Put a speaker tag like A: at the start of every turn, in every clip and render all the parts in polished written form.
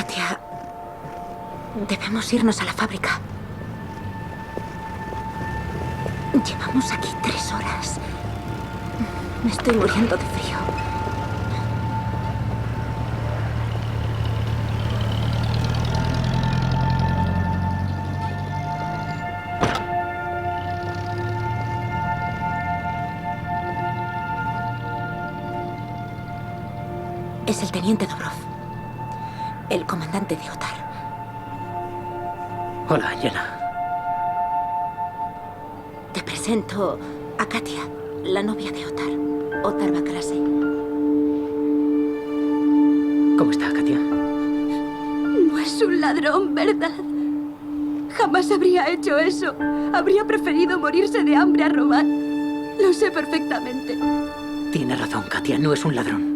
A: Katia, debemos irnos a la fábrica. Llevamos aquí 3 horas. Me estoy muriendo de frío. Es el teniente Dobrov, el comandante de Otar.
B: Hola, Yelena.
A: Te presento a Katia, la novia de Otar. Otar Bakrasi.
B: ¿Cómo está, Katia?
C: No es un ladrón, ¿verdad? Jamás habría hecho eso. Habría preferido morirse de hambre a robar. Lo sé perfectamente.
B: Tiene razón, Katia. No es un ladrón.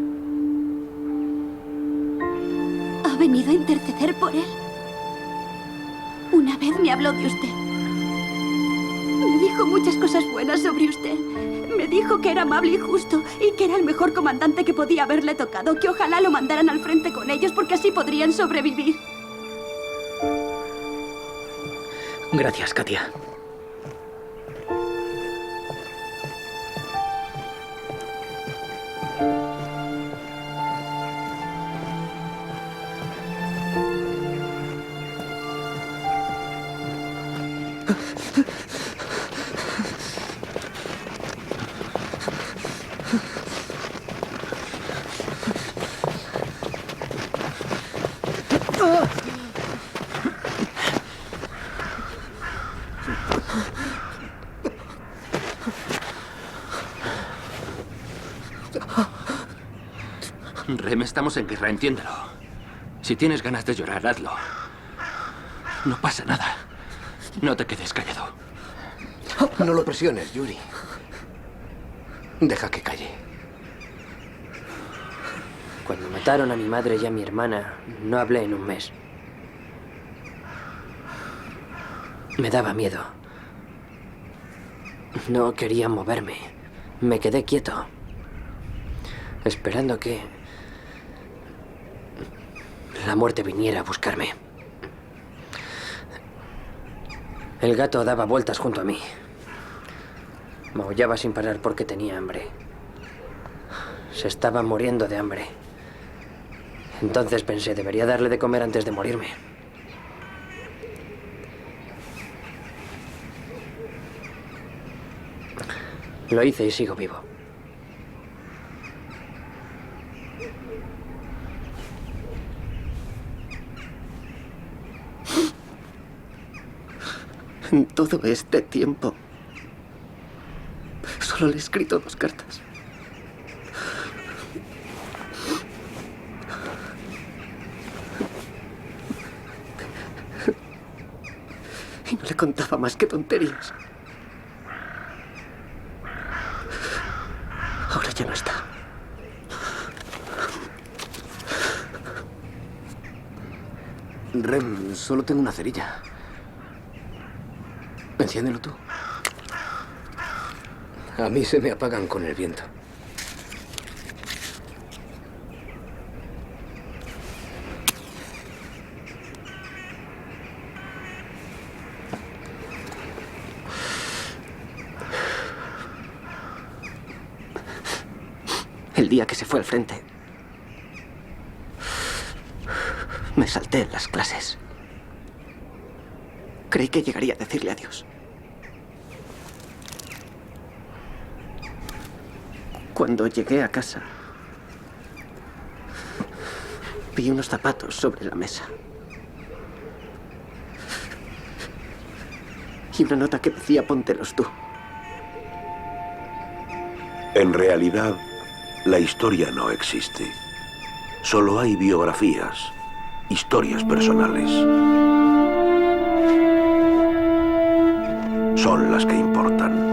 C: ¿Ha venido a interceder por él? Una vez me habló de usted. Me dijo muchas cosas buenas sobre usted. Me dijo que era amable y justo y que era el mejor comandante que podía haberle tocado, que ojalá lo mandaran al frente con ellos porque así podrían sobrevivir.
B: Gracias, Katia.
D: Rem, estamos en guerra, entiéndelo. Si tienes ganas de llorar, hazlo. No pasa nada. No te quedes callado.
E: No lo presiones, Yuri. Deja que calle.
B: Cuando mataron a mi madre y a mi hermana, no hablé en un mes. Me daba miedo. No quería moverme. Me quedé quieto, esperando que la muerte viniera a buscarme. El gato daba vueltas junto a mí. Maullaba sin parar porque tenía hambre. Se estaba muriendo de hambre. Entonces pensé, debería darle de comer antes de morirme. Lo hice y sigo vivo.
F: En todo este tiempo, solo le he escrito 2 cartas. Y no le contaba más que tonterías. Ahora ya no está.
E: Rem, solo tengo una cerilla. Enciéndelo tú. A mí se me apagan con el viento.
F: El día que se fue al frente, me salté en las clases. Creí que llegaría a decirle adiós. Cuando llegué a casa, vi unos zapatos sobre la mesa. Y una nota que decía, póntelos tú.
G: En realidad, la historia no existe. Solo hay biografías, historias personales. Son las que importan.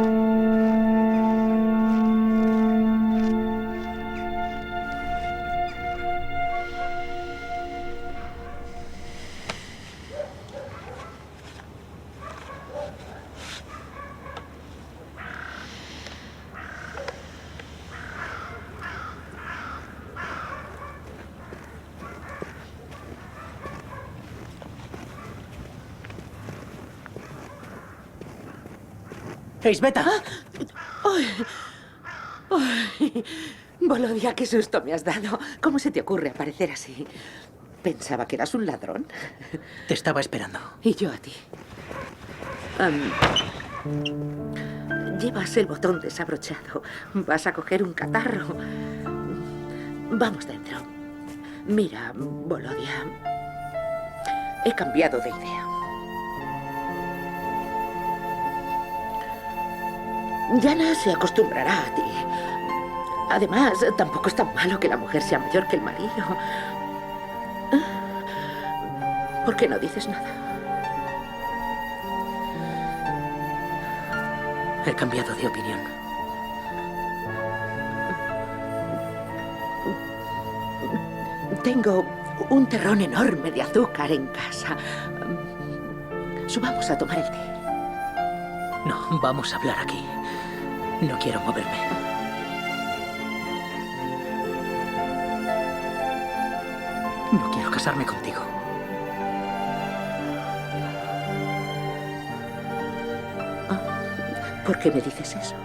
F: Isbeta.
H: ¡Ay! ¡Ay! Volodia, qué susto me has dado. ¿Cómo se te ocurre aparecer así? Pensaba que eras un ladrón.
F: Te estaba esperando.
H: Y yo a ti. Llevas el botón desabrochado. Vas a coger un catarro. Vamos dentro. Mira, Volodia. He cambiado de idea. Yana se acostumbrará a ti. Además, tampoco es tan malo que la mujer sea mayor que el marido. ¿Por qué no dices nada?
F: He cambiado de opinión.
H: Tengo un terrón enorme de azúcar en casa. Subamos a tomar el té.
F: No, vamos a hablar aquí. No quiero moverme. No quiero casarme contigo.
H: ¿Por qué me dices eso?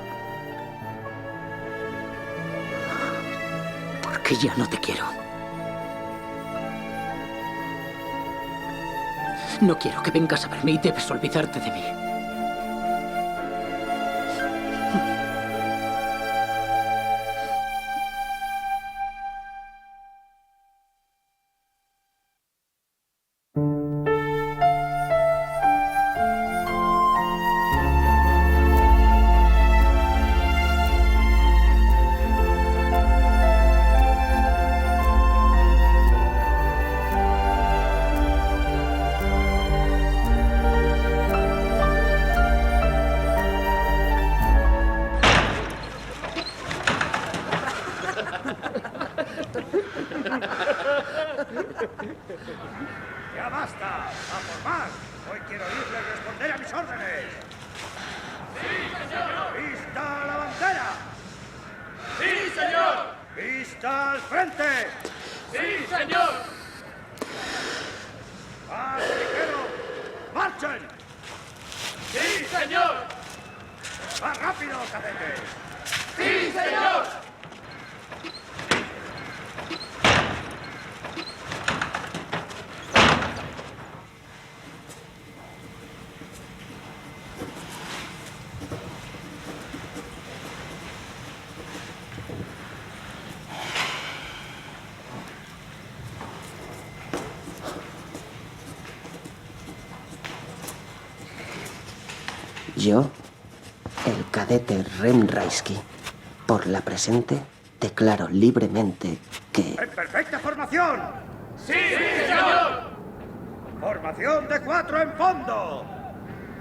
F: Porque ya no te quiero. No quiero que vengas a verme y debes olvidarte de mí.
I: ¡Ya basta! ¡A por más! Hoy quiero oírles responder a mis órdenes. ¡Sí, señor! ¡Vista a la bandera! ¡Sí, señor! ¡Vista al frente! ¡Sí, señor! ¡Más ligero! ¡Marchen! ¡Sí, señor! ¡Más rápido, cadetes! ¡Sí, señor!
B: Yo, el cadete Rem Raisky, por la presente, declaro libremente que...
I: ¡En perfecta formación!
J: ¡Sí, señor!
I: ¡Formación de 4 en fondo!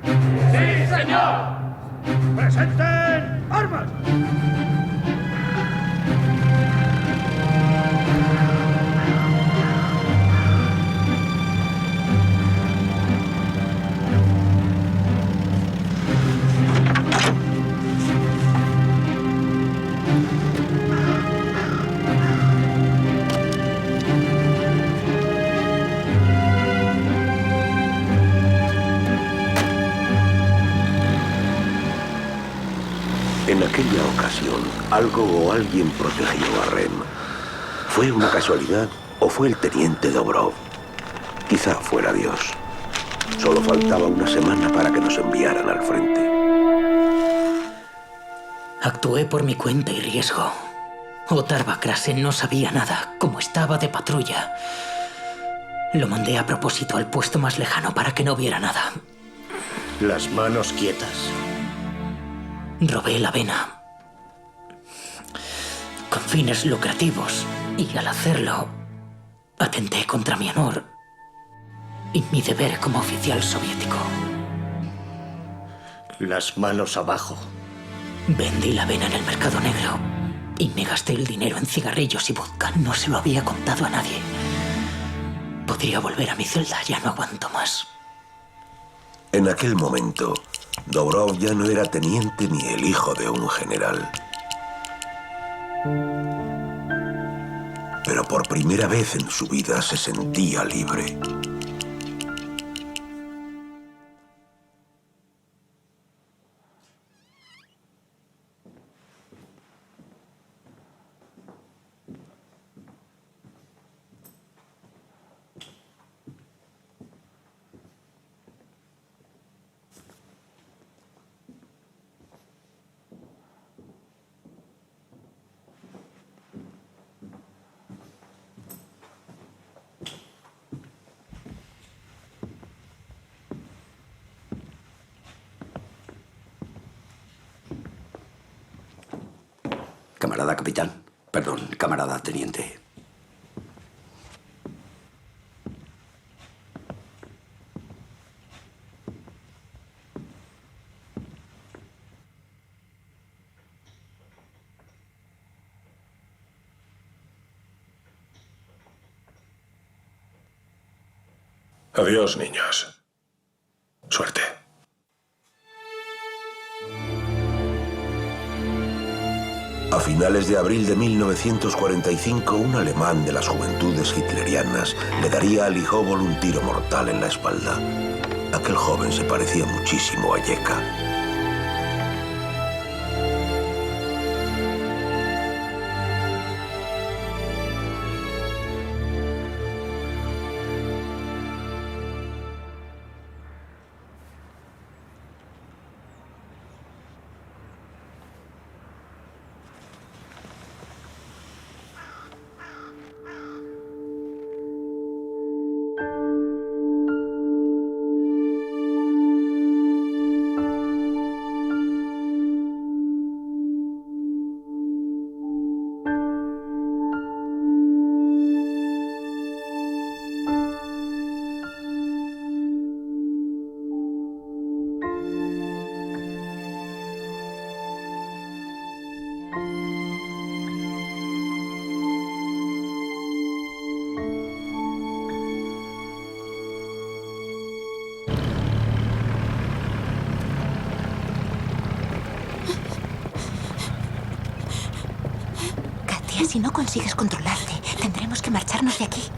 J: ¡Sí, señor!
I: ¡Presenten armas!
G: En aquella ocasión, algo o alguien protegió a Rem. ¿Fue una casualidad o fue el teniente Dobrov? Quizá fuera Dios. Solo faltaba una semana para que nos enviaran al frente.
F: Actué por mi cuenta y riesgo. Otar Bakrasen no sabía nada, como estaba de patrulla. Lo mandé a propósito al puesto más lejano para que no viera nada.
K: Las manos quietas.
F: Robé la avena. Con fines lucrativos. Y al hacerlo, atenté contra mi honor y mi deber como oficial soviético.
K: Las manos abajo.
F: Vendí la avena en el mercado negro y me gasté el dinero en cigarrillos y vodka. No se lo había contado a nadie. Podría volver a mi celda, ya no aguanto más.
G: En aquel momento, Dobrov ya no era teniente ni el hijo de un general. Pero por primera vez en su vida se sentía libre.
K: camarada capitán. Perdón, camarada teniente.
L: Adiós, niños. Suerte.
G: A finales de abril de 1945, un alemán de las juventudes hitlerianas le daría a Lee Hobol un tiro mortal en la espalda. Aquel joven se parecía muchísimo a Yeka.
A: Si no consigues controlarte, tendremos que marcharnos de aquí.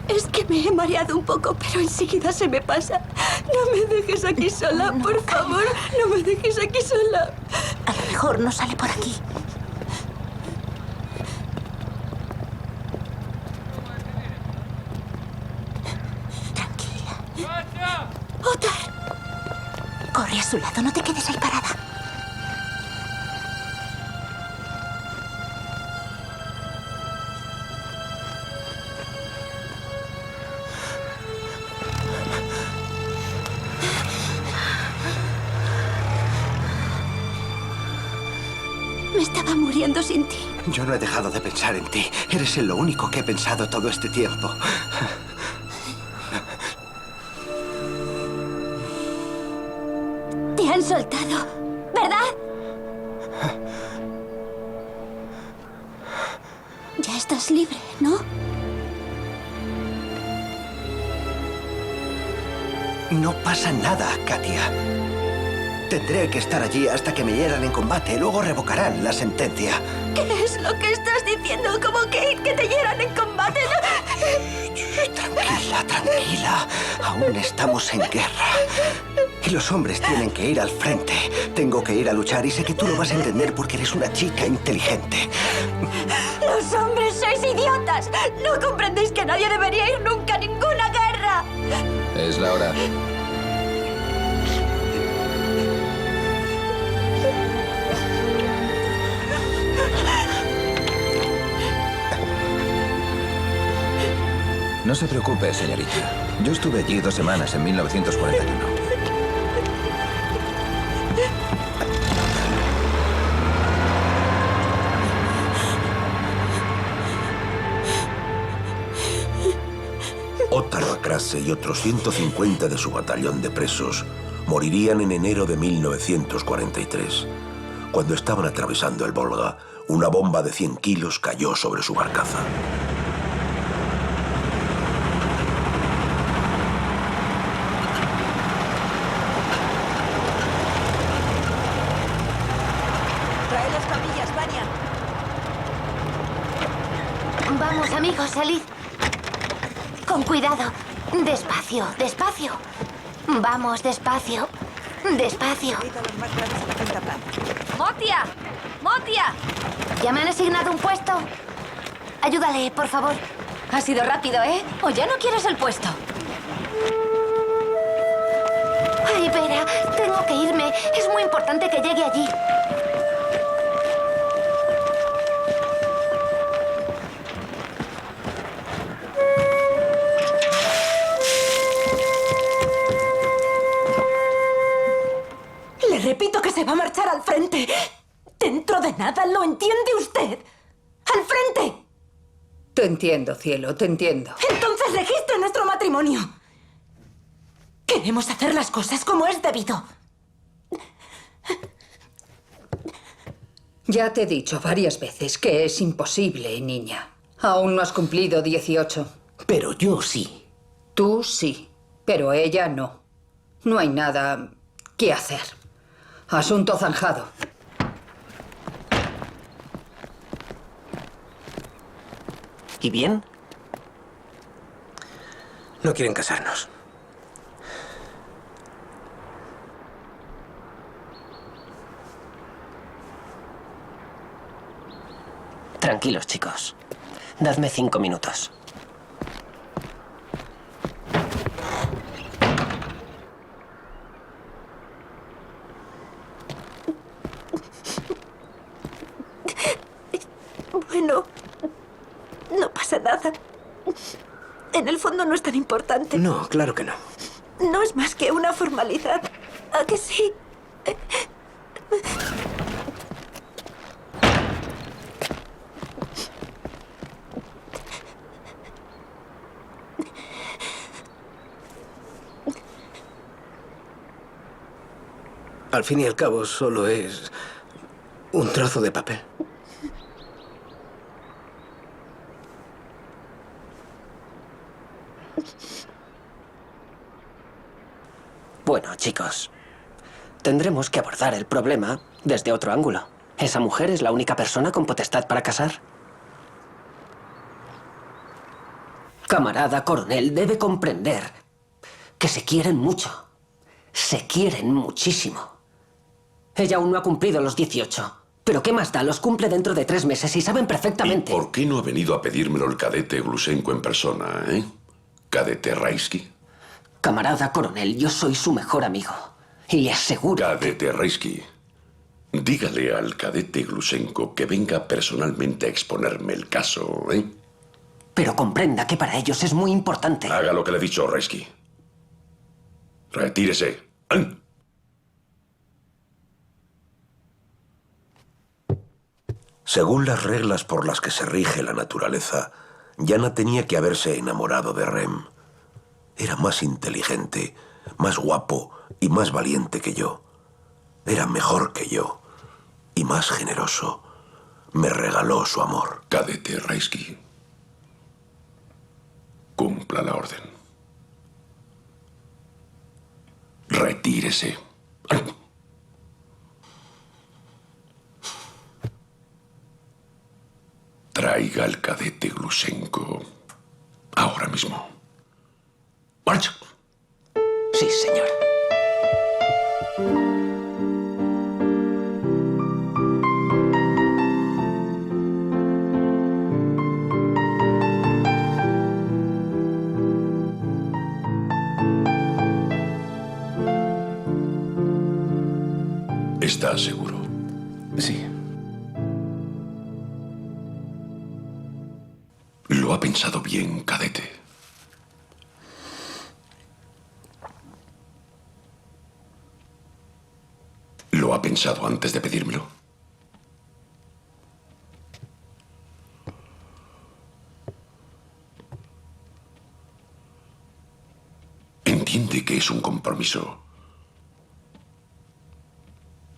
C: Es que me he mareado un poco, pero enseguida se me pasa. No me dejes aquí sola, por favor. No me dejes aquí sola.
A: A lo mejor no sale por aquí. Tranquila. ¡Ottar! Corre a su lado, no te quedes ahí parada.
C: Me estaba muriendo sin ti.
K: Yo no he dejado de pensar en ti. Eres en lo único que he pensado todo este tiempo.
C: Te han soltado, ¿verdad? Ya estás libre, ¿no?
K: No pasa nada, Katia. Tendré que estar allí hasta que me hieran en combate. Luego revocarán la sentencia.
C: ¿Qué es lo que estás diciendo? ¿Cómo que te hieran en combate?
K: Tranquila, tranquila. Aún estamos en guerra. Y los hombres tienen que ir al frente. Tengo que ir a luchar y sé que tú lo vas a entender porque eres una chica inteligente.
C: ¡Los hombres sois idiotas! ¿No comprendéis que nadie debería ir nunca a ninguna guerra?
M: Es la hora. No se preocupe, señorita. Yo estuve allí 2 semanas en 1941.
G: Ottar Bakrase y otros 150 de su batallón de presos morirían en enero de 1943. Cuando estaban atravesando el Volga, una bomba de 100 kilos cayó sobre su barcaza.
C: Trae las camillas, Vania.
N: Vamos, amigos, salid. Con cuidado. Despacio, despacio. Vamos, despacio. Despacio. ¡Motia! ¡Motia! ¿Ya me han asignado un puesto? Ayúdale, por favor. Ha sido rápido, ¿eh? ¿O ya no quieres el puesto? Ay, Vera, tengo que irme. Es muy importante que llegue allí.
C: Le repito que se va a marchar al frente. Dentro de
N: nada, ¿lo entiende usted? ¡Al frente!
O: Te entiendo, cielo, te entiendo.
N: Entonces registre nuestro matrimonio. Queremos hacer las cosas como es debido.
O: Ya te he dicho varias veces que es imposible, niña. Aún no has cumplido 18.
K: Pero yo sí.
O: Tú sí, pero ella no. No hay nada que hacer. Asunto zanjado.
K: ¿Y bien? No quieren casarnos.
P: Tranquilos, chicos. Dadme 5 minutos.
C: Bueno, no pasa nada. En el fondo no es tan importante.
K: No, claro que no.
C: No es más que una formalidad. ¿A que sí?
K: Al fin y al cabo, solo es un trozo de papel.
P: Bueno, chicos, tendremos que abordar el problema desde otro ángulo. ¿Esa mujer es la única persona con potestad para casar? Camarada coronel, debe comprender que se quieren mucho. Se quieren muchísimo. Ella aún no ha cumplido los 18. Pero ¿qué más da? Los cumple dentro de 3 meses y saben perfectamente.
G: ¿Por qué no ha venido a pedírmelo el cadete Glusenko en persona, Cadete Raisky?
P: Camarada coronel, yo soy su mejor amigo. Y le aseguro...
G: Cadete Raisky, dígale al cadete Glusenko que venga personalmente a exponerme el caso,
P: Pero comprenda que para ellos es muy importante.
G: Haga lo que le he dicho, Raisky. Retírese. Según las reglas por las que se rige la naturaleza, Yana tenía que haberse enamorado de Rem. Era más inteligente, más guapo y más valiente que yo. Era mejor que yo y más generoso. Me regaló su amor. Cadete Raisky, cumpla la orden. Retírese. Traiga al cadete Glusenko ahora mismo. ¡Marcha!
P: Sí, señor.
G: ¿Está seguro?
K: Sí.
G: Lo ha pensado bien, cadete. ¿Lo ha pensado antes de pedírmelo? Entiende que es un compromiso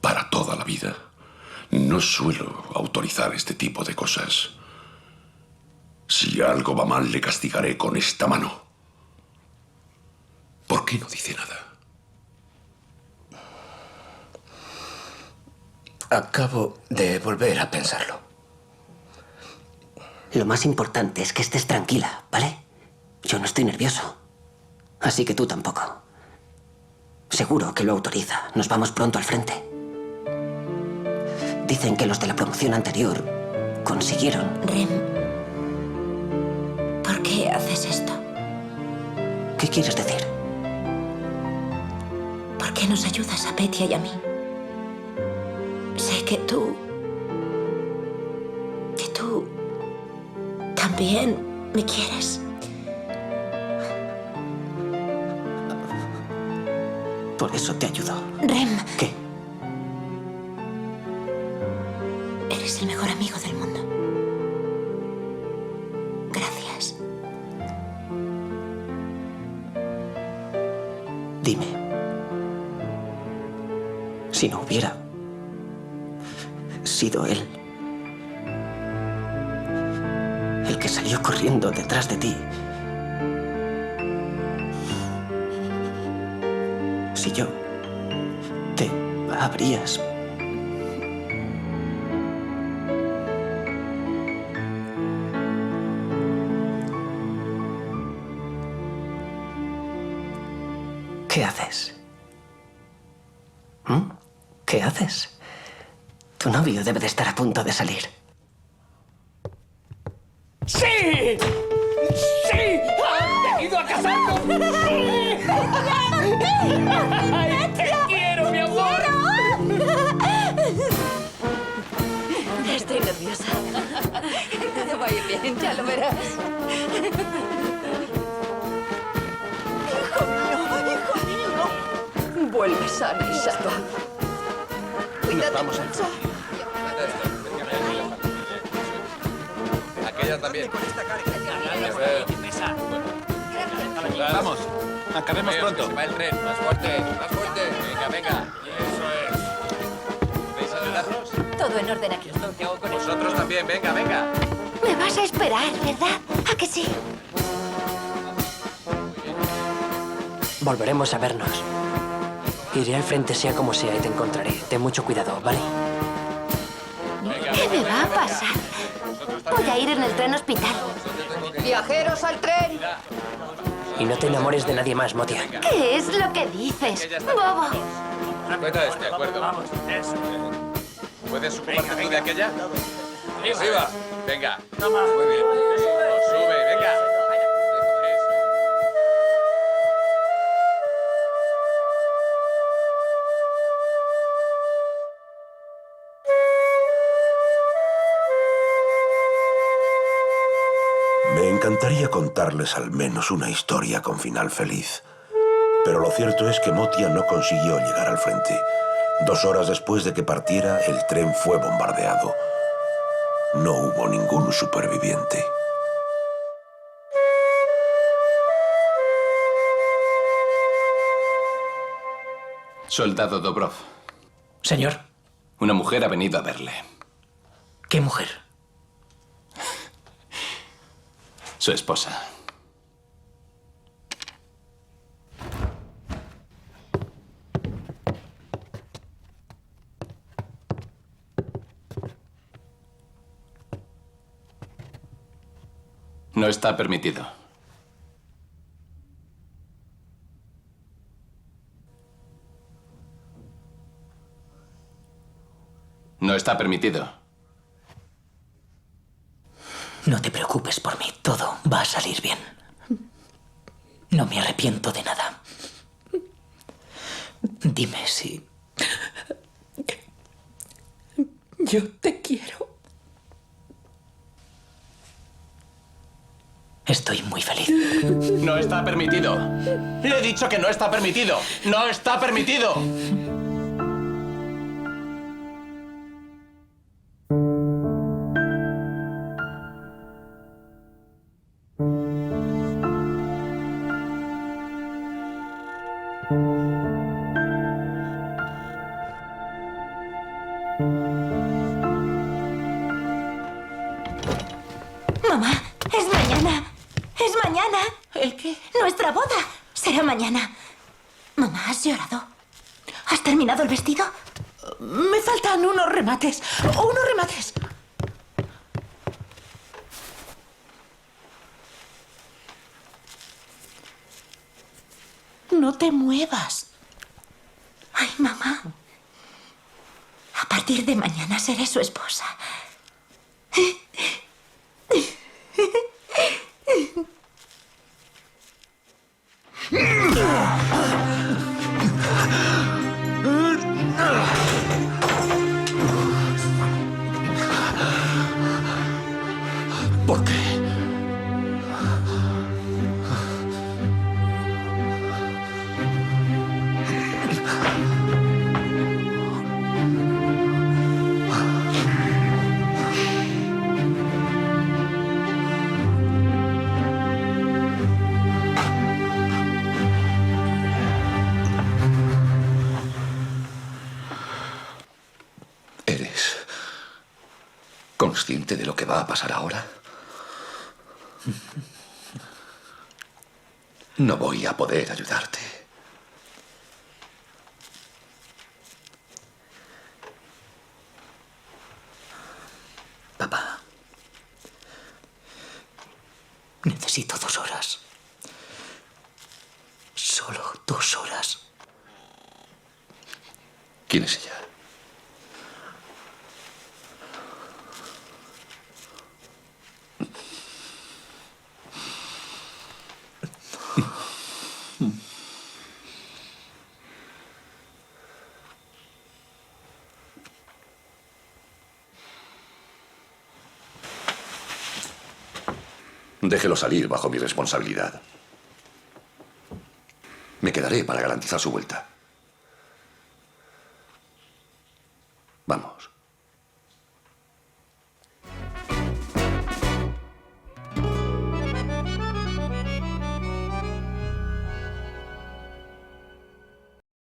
G: para toda la vida. No suelo autorizar este tipo de cosas. Si algo va mal, le castigaré con esta mano. ¿Por qué no dice nada?
K: Acabo de volver a pensarlo.
P: Lo más importante es que estés tranquila, ¿vale? Yo no estoy nervioso. Así que tú tampoco. Seguro que lo autoriza. Nos vamos pronto al frente. Dicen que los de la promoción anterior consiguieron...
C: Rem, ¿por qué haces esto?
P: ¿Qué quieres decir?
C: ¿Por qué nos ayudas a Petia y a mí? Sé que tú también me quieres.
P: Por eso te ayudo.
C: Rem.
P: ¿Qué?
A: Eres el mejor amigo del mundo. Gracias.
P: Dime, si no hubiera sido él el que salió corriendo detrás de ti, si yo te habrías ¿Qué haces? ¿Mm? ¿Qué haces? Tu novio debe de estar a punto de salir.
J: ¡Sí! ¡Sí! ¡Han venido a casarnos! ¡Sí! ¡Ay, te quiero, mi amor!
N: Estoy nerviosa. Todo va a ir bien, ya lo verás. Vuelve sana y salva. Cuídate.
Q: Vamos mucho. Aquella también. Vamos, acabemos pronto. Va el tren, más fuerte, más fuerte. Venga, venga. Eso es. ¿Veis ayudarnos?
N: Todo en orden aquí.
Q: Vosotros también, venga, venga.
N: Me vas a esperar, ¿verdad? ¿A que sí?
B: Volveremos a vernos. Iré al frente sea como sea y te encontraré. Ten mucho cuidado, ¿vale?
N: ¿Qué me va a pasar? Voy a ir en el tren hospital.
O: ¡Viajeros al tren!
B: Y no te enamores de nadie más, Motia.
N: ¿Qué es lo que dices, bobo?
Q: De acuerdo. ¿Puedes ocuparte tú de aquella? ¡Arriba! Venga. Muy bien. Sube, venga.
G: Me encantaría contarles al menos una historia con final feliz. Pero lo cierto es que Motia no consiguió llegar al frente. 2 horas después de que partiera, el tren fue bombardeado. No hubo ningún superviviente.
Q: Soldado Dobrov.
F: Señor.
Q: Una mujer ha venido a verle.
F: ¿Qué mujer?
Q: Su esposa. No está permitido. No está permitido.
F: No te preocupes por mí, todo va a salir bien. No me arrepiento de nada. Dime si... Yo te quiero. Estoy muy feliz.
Q: No está permitido. Le he dicho que no está permitido. ¡No está permitido!
A: Mamá, es mañana. Es mañana.
O: ¿El qué?
A: Nuestra boda será mañana. Mamá, ¿has llorado? ¿Has terminado el vestido?
O: Me faltan unos remates. ¡Unos remates! No te muevas.
A: Ay, mamá. A partir de mañana seré su esposa.
Q: ¿Por qué?
R: consciente de lo que va a pasar ahora? No voy a poder ayudarte.
F: Papá. Necesito 2 horas. Solo 2 horas.
R: ¿Quién es ella? Déjelo salir bajo mi responsabilidad. Me quedaré para garantizar su vuelta.